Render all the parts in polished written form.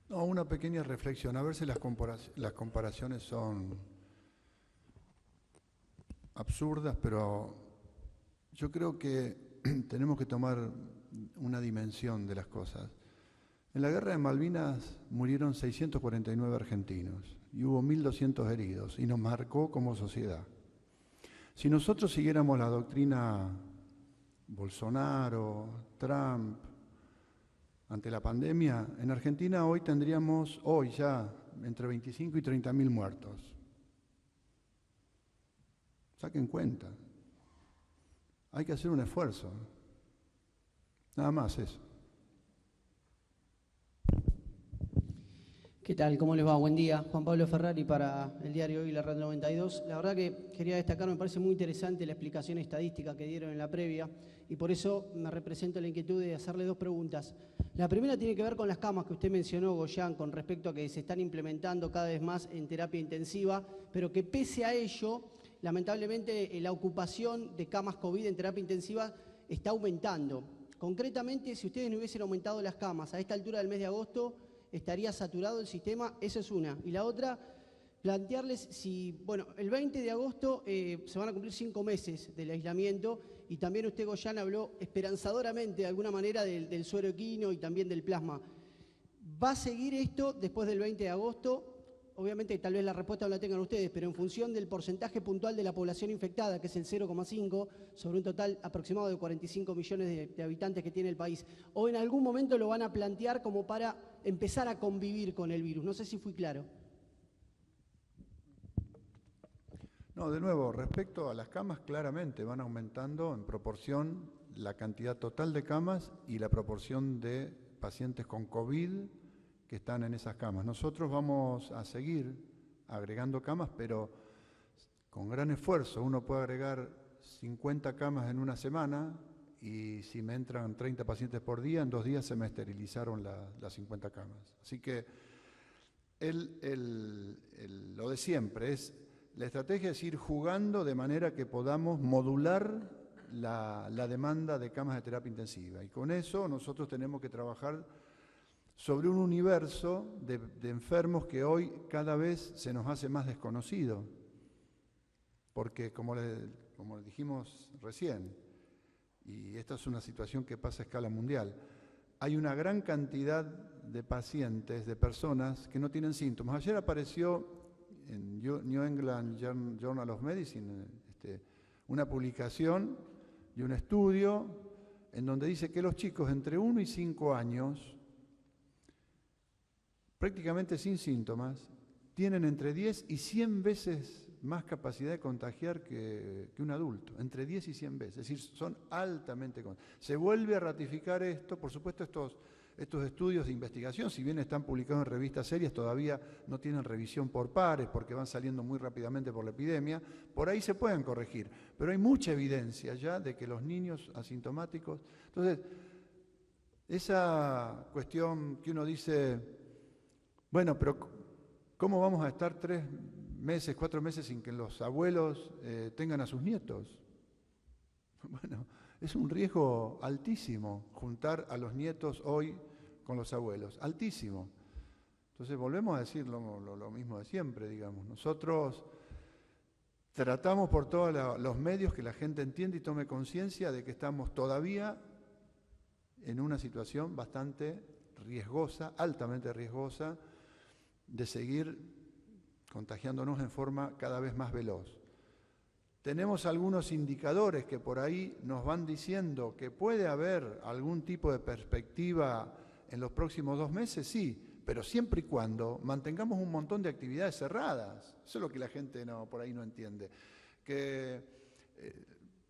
No, una pequeña reflexión, a ver si las comparaciones son absurdas, pero yo creo que tenemos que tomar una dimensión de las cosas. En la guerra de Malvinas murieron 649 argentinos y hubo 1.200 heridos y nos marcó como sociedad. Si nosotros siguiéramos la doctrina Bolsonaro, Trump, ante la pandemia, en Argentina hoy tendríamos, hoy ya, entre 25 y 30.000 muertos. Saquen cuenta. Hay que hacer un esfuerzo. Nada más eso. ¿Qué tal? ¿Cómo les va? Buen día. Juan Pablo Ferrari para el diario Hoy, la Red 92. La verdad que quería destacar, me parece muy interesante la explicación estadística que dieron en la previa y por eso me represento la inquietud de hacerle dos preguntas. La primera tiene que ver con las camas que usted mencionó, Goyán, con respecto a que se están implementando cada vez más en terapia intensiva, pero que pese a ello, lamentablemente la ocupación de camas COVID en terapia intensiva está aumentando. Concretamente, si ustedes no hubiesen aumentado las camas a esta altura del mes de agosto, estaría saturado el sistema, eso es una. Y la otra, plantearles si, bueno, el 20 de agosto se van a cumplir 5 meses del aislamiento y también usted, Goyán, habló esperanzadoramente de alguna manera del suero equino y también del plasma. ¿Va a seguir esto después del 20 de agosto? Obviamente tal vez la respuesta no la tengan ustedes, pero en función del porcentaje puntual de la población infectada, que es el 0,5, sobre un total aproximado de 45 millones de habitantes que tiene el país, o en algún momento lo van a plantear como para empezar a convivir con el virus. No sé si fui claro. No, de nuevo, respecto a las camas, claramente van aumentando en proporción la cantidad total de camas y la proporción de pacientes con COVID que están en esas camas. Nosotros vamos a seguir agregando camas, pero con gran esfuerzo. Uno puede agregar 50 camas en una semana y si me entran 30 pacientes por día, en 2 días se me esterilizaron las 50 camas. Así que lo de siempre es, la estrategia es ir jugando de manera que podamos modular la demanda de camas de terapia intensiva. Y con eso nosotros tenemos que trabajar sobre un universo de enfermos que hoy cada vez se nos hace más desconocido. Porque como le dijimos recién, y esta es una situación que pasa a escala mundial, hay una gran cantidad de pacientes, de personas que no tienen síntomas. Ayer apareció en New England Journal of Medicine una publicación de un estudio en donde dice que los chicos entre 1 y 5 años, prácticamente sin síntomas, tienen entre 10 y 100 veces más capacidad de contagiar que un adulto, entre 10 y 100 veces, es decir, son altamente contagiados. Se vuelve a ratificar esto, por supuesto estos estudios de investigación, si bien están publicados en revistas serias, todavía no tienen revisión por pares porque van saliendo muy rápidamente por la epidemia, por ahí se pueden corregir, pero hay mucha evidencia ya de que los niños asintomáticos, entonces, esa cuestión que uno dice, bueno, pero ¿cómo vamos a estar 3 meses, 4 meses sin que los abuelos tengan a sus nietos? Bueno, es un riesgo altísimo juntar a los nietos hoy con los abuelos, altísimo. Entonces volvemos a decir lo mismo de siempre, digamos. Nosotros tratamos por todos los medios que la gente entienda y tome conciencia de que estamos todavía en una situación bastante riesgosa, altamente riesgosa, de seguir contagiándonos en forma cada vez más veloz. Tenemos algunos indicadores que por ahí nos van diciendo que puede haber algún tipo de perspectiva en los próximos 2 meses, sí, pero siempre y cuando mantengamos un montón de actividades cerradas. Eso es lo que la gente por ahí no entiende. Que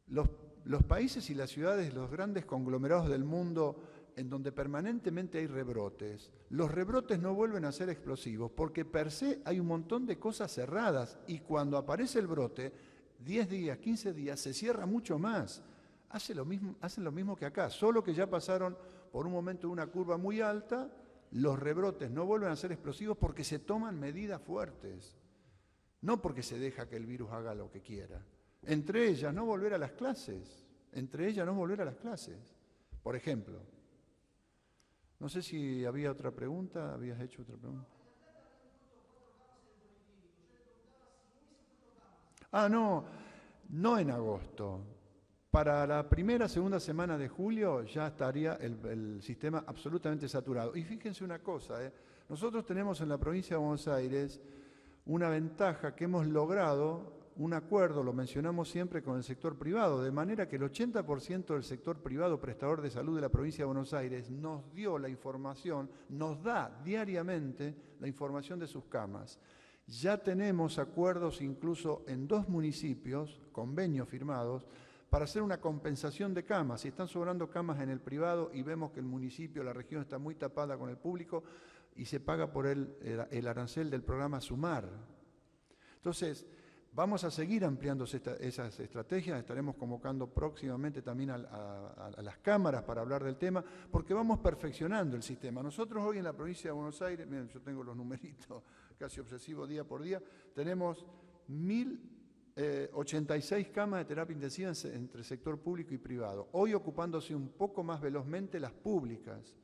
los países y las ciudades, los grandes conglomerados del mundo, en donde permanentemente hay rebrotes, los rebrotes no vuelven a ser explosivos porque per se hay un montón de cosas cerradas y cuando aparece el brote, 10 días, 15 días, se cierra mucho más. Hacen lo mismo que acá, solo que ya pasaron por un momento una curva muy alta, los rebrotes no vuelven a ser explosivos porque se toman medidas fuertes, no porque se deja que el virus haga lo que quiera. Entre ellas, no volver a las clases, por ejemplo. No sé si había otra pregunta, habías hecho otra pregunta. Ah, no, no en agosto. Para la primera, segunda semana de julio ya estaría el sistema absolutamente saturado. Y fíjense una cosa, nosotros tenemos en la provincia de Buenos Aires una ventaja que hemos logrado un acuerdo, lo mencionamos siempre, con el sector privado, de manera que el 80% del sector privado prestador de salud de la provincia de Buenos Aires nos dio la información, nos da diariamente la información de sus camas. Ya tenemos acuerdos incluso en 2 municipios, convenios firmados, para hacer una compensación de camas. Si están sobrando camas en el privado y vemos que el municipio, la región está muy tapada con el público y se paga por el arancel del programa Sumar. Entonces, vamos a seguir ampliando esas estrategias, estaremos convocando próximamente también a las cámaras para hablar del tema, porque vamos perfeccionando el sistema. Nosotros hoy en la provincia de Buenos Aires, miren, yo tengo los numeritos casi obsesivos día por día, tenemos 1.086 camas de terapia intensiva entre sector público y privado, hoy ocupándose un poco más velozmente las públicas.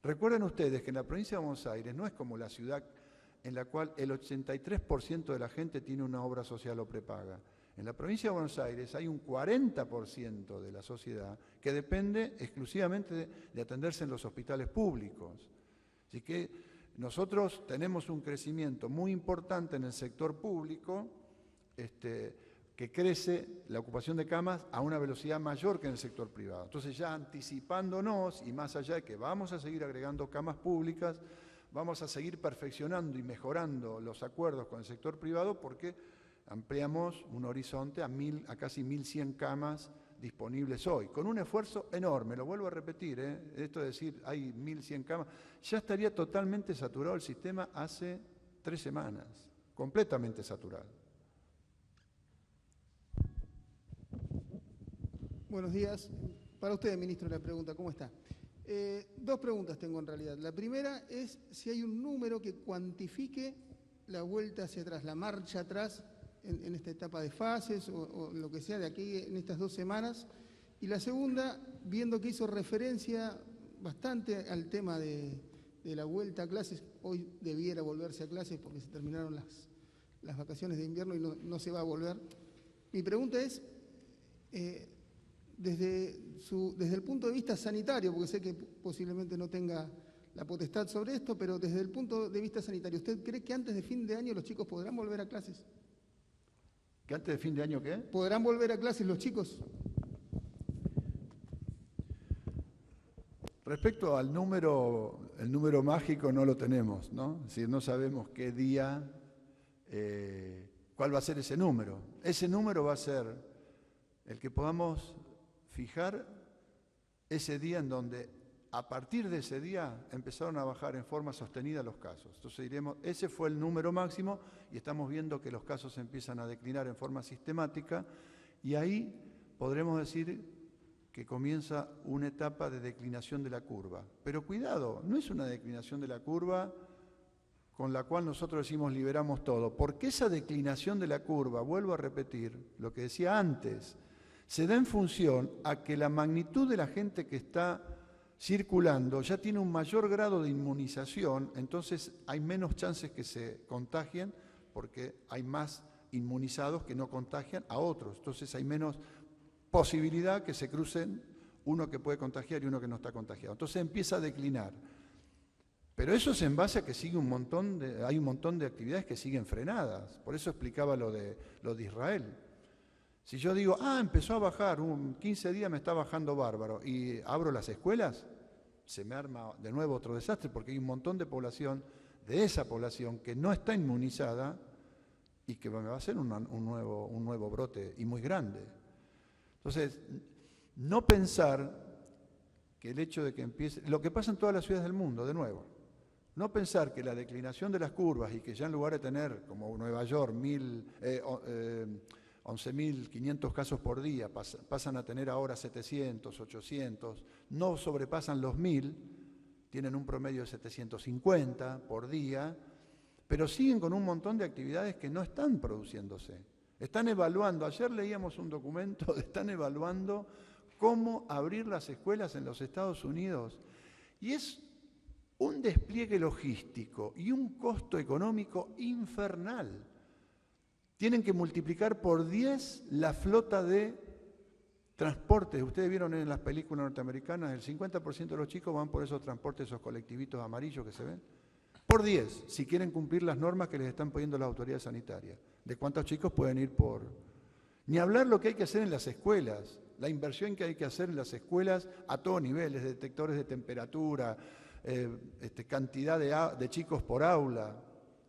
Recuerden ustedes que en la provincia de Buenos Aires no es como la ciudad en la cual el 83% de la gente tiene una obra social o prepaga. En la provincia de Buenos Aires hay un 40% de la sociedad que depende exclusivamente de atenderse en los hospitales públicos. Así que nosotros tenemos un crecimiento muy importante en el sector público, que crece la ocupación de camas a una velocidad mayor que en el sector privado. Entonces ya anticipándonos y más allá de que vamos a seguir agregando camas públicas, vamos a seguir perfeccionando y mejorando los acuerdos con el sector privado porque ampliamos un horizonte a casi 1.100 camas disponibles hoy, con un esfuerzo enorme, lo vuelvo a repetir, esto de decir hay 1.100 camas, ya estaría totalmente saturado el sistema hace 3 semanas, completamente saturado. Buenos días. Para usted, ministro, la pregunta, ¿cómo está? 2 preguntas tengo en realidad. La primera es si hay un número que cuantifique la vuelta hacia atrás, la marcha atrás en esta etapa de fases o lo que sea de aquí en estas 2 semanas. Y la segunda, viendo que hizo referencia bastante al tema de la vuelta a clases, hoy debiera volverse a clases porque se terminaron las vacaciones de invierno y no se va a volver. Mi pregunta es, desde el punto de vista sanitario, porque sé que posiblemente no tenga la potestad sobre esto, pero desde el punto de vista sanitario, ¿usted cree que antes de fin de año los chicos podrán volver a clases? ¿Que antes de fin de año qué? ¿Podrán volver a clases los chicos? Respecto al número, el número mágico no lo tenemos, ¿no? Es decir, no sabemos qué día, cuál va a ser ese número. Ese número va a ser el que podamos fijar ese día en donde a partir de ese día empezaron a bajar en forma sostenida los casos. Entonces diremos, ese fue el número máximo y estamos viendo que los casos empiezan a declinar en forma sistemática y ahí podremos decir que comienza una etapa de declinación de la curva. Pero cuidado, no es una declinación de la curva con la cual nosotros decimos liberamos todo, porque esa declinación de la curva, vuelvo a repetir lo que decía antes, se da en función a que la magnitud de la gente que está circulando ya tiene un mayor grado de inmunización, entonces hay menos chances que se contagien porque hay más inmunizados que no contagian a otros, entonces hay menos posibilidad que se crucen uno que puede contagiar y uno que no está contagiado. Entonces empieza a declinar. Pero eso es en base a que sigue hay un montón de actividades que siguen frenadas. Por eso explicaba lo de Israel. Si yo digo, empezó a bajar, 15 días me está bajando bárbaro, y abro las escuelas, se me arma de nuevo otro desastre, porque hay un montón de población, de esa población, que no está inmunizada y que me va a hacer un nuevo brote y muy grande. Entonces, no pensar que el hecho de que empiece, lo que pasa en todas las ciudades del mundo, de nuevo, no pensar que la declinación de las curvas y que ya en lugar de tener, como Nueva York, 11.500 casos por día, pasan a tener ahora 700, 800, no sobrepasan los 1.000, tienen un promedio de 750 por día, pero siguen con un montón de actividades que no están produciéndose. Están evaluando, ayer leíamos un documento, están evaluando cómo abrir las escuelas en los Estados Unidos. Y es un despliegue logístico y un costo económico infernal. Tienen que multiplicar por 10 la flota de transportes. Ustedes vieron en las películas norteamericanas, el 50% de los chicos van por esos transportes, esos colectivitos amarillos que se ven. Por 10, si quieren cumplir las normas que les están poniendo las autoridades sanitarias. ¿De cuántos chicos pueden ir por...? Ni hablar lo que hay que hacer en las escuelas, la inversión que hay que hacer en las escuelas a todos niveles, detectores de temperatura, cantidad de chicos por aula.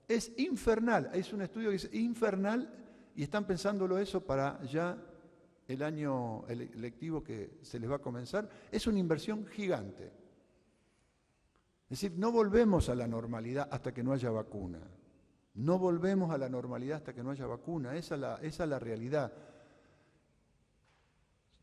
Es infernal, es un estudio que es infernal y están pensándolo eso para ya el año lectivo que se les va a comenzar. Es una inversión gigante. Es decir, no volvemos a la normalidad hasta que no haya vacuna. No volvemos a la normalidad hasta que no haya vacuna. Esa es la realidad.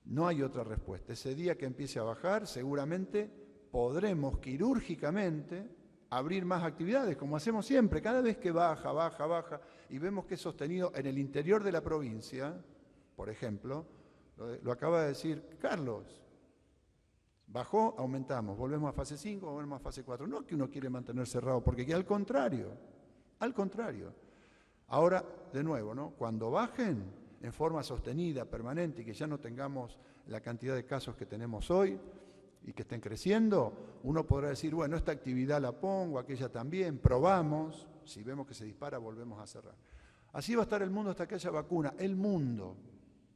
No hay otra respuesta. Ese día que empiece a bajar, seguramente podremos quirúrgicamente abrir más actividades, como hacemos siempre. Cada vez que baja, y vemos que es sostenido en el interior de la provincia, por ejemplo, lo acaba de decir Carlos, bajó, aumentamos, volvemos a fase 5, volvemos a fase 4. No es que uno quiere mantener cerrado, porque al contrario. Ahora, de nuevo, ¿no? Cuando bajen en forma sostenida, permanente, y que ya no tengamos la cantidad de casos que tenemos hoy y que estén creciendo, uno podrá decir, bueno, esta actividad la pongo, aquella también, probamos, si vemos que se dispara, volvemos a cerrar. Así va a estar el mundo hasta que haya vacuna, el mundo,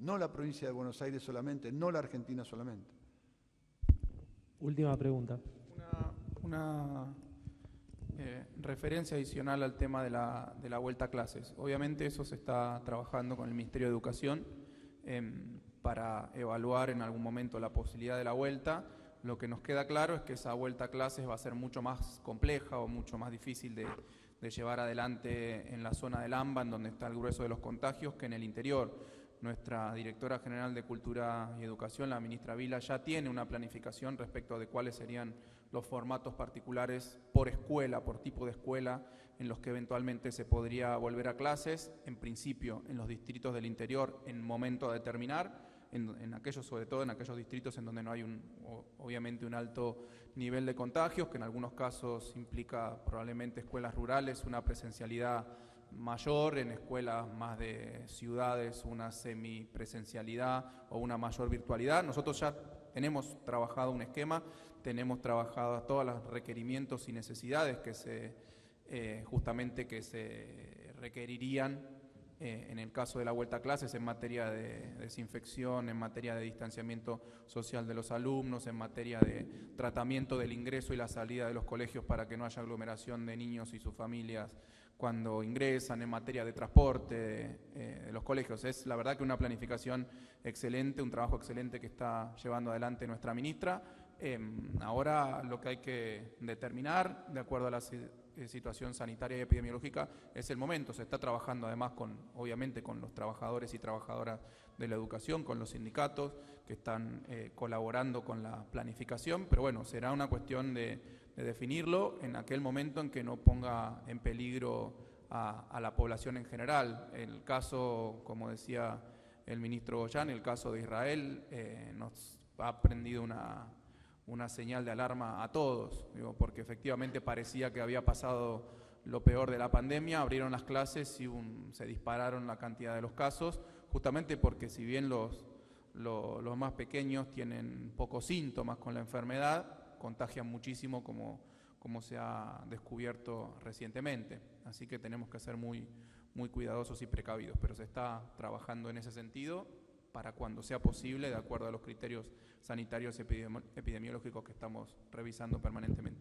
no la provincia de Buenos Aires solamente, no la Argentina solamente. Última pregunta. Una referencia adicional al tema de la vuelta a clases. Obviamente eso se está trabajando con el Ministerio de Educación para evaluar en algún momento la posibilidad de la vuelta. Lo que nos queda claro es que esa vuelta a clases va a ser mucho más compleja o mucho más difícil de llevar adelante en la zona del AMBA, en donde está el grueso de los contagios, que en el interior. Nuestra directora general de Cultura y Educación, la ministra Vila, ya tiene una planificación respecto de cuáles serían los formatos particulares por escuela, por tipo de escuela, en los que eventualmente se podría volver a clases, en principio en los distritos del interior en momento a determinar, en aquellos, sobre todo en aquellos distritos en donde no hay obviamente un alto nivel de contagios, que en algunos casos implica probablemente escuelas rurales, una presencialidad mayor, en escuelas más de ciudades una semipresencialidad o una mayor virtualidad. Nosotros ya tenemos trabajado un esquema, tenemos trabajado todos los requerimientos y necesidades que justamente que se requerirían en el caso de la vuelta a clases en materia de desinfección, en materia de distanciamiento social de los alumnos, en materia de tratamiento del ingreso y la salida de los colegios para que no haya aglomeración de niños y sus familias cuando ingresan, en materia de transporte de los colegios. Es la verdad que una planificación excelente, un trabajo excelente que está llevando adelante nuestra ministra. Ahora lo que hay que determinar, de acuerdo a la situación sanitaria y epidemiológica, es el momento. Se está trabajando además obviamente con los trabajadores y trabajadoras de la educación, con los sindicatos que están colaborando con la planificación, pero bueno, será una cuestión de definirlo en aquel momento en que no ponga en peligro a la población en general. El caso, como decía el ministro Goyán, el caso de Israel nos ha prendido una señal de alarma a todos, porque efectivamente parecía que había pasado lo peor de la pandemia, abrieron las clases y se dispararon la cantidad de los casos, justamente porque si bien los más pequeños tienen pocos síntomas con la enfermedad, contagian muchísimo como se ha descubierto recientemente. Así que tenemos que ser muy, muy cuidadosos y precavidos, pero se está trabajando en ese sentido para cuando sea posible, de acuerdo a los criterios sanitarios epidemiológicos que estamos revisando permanentemente.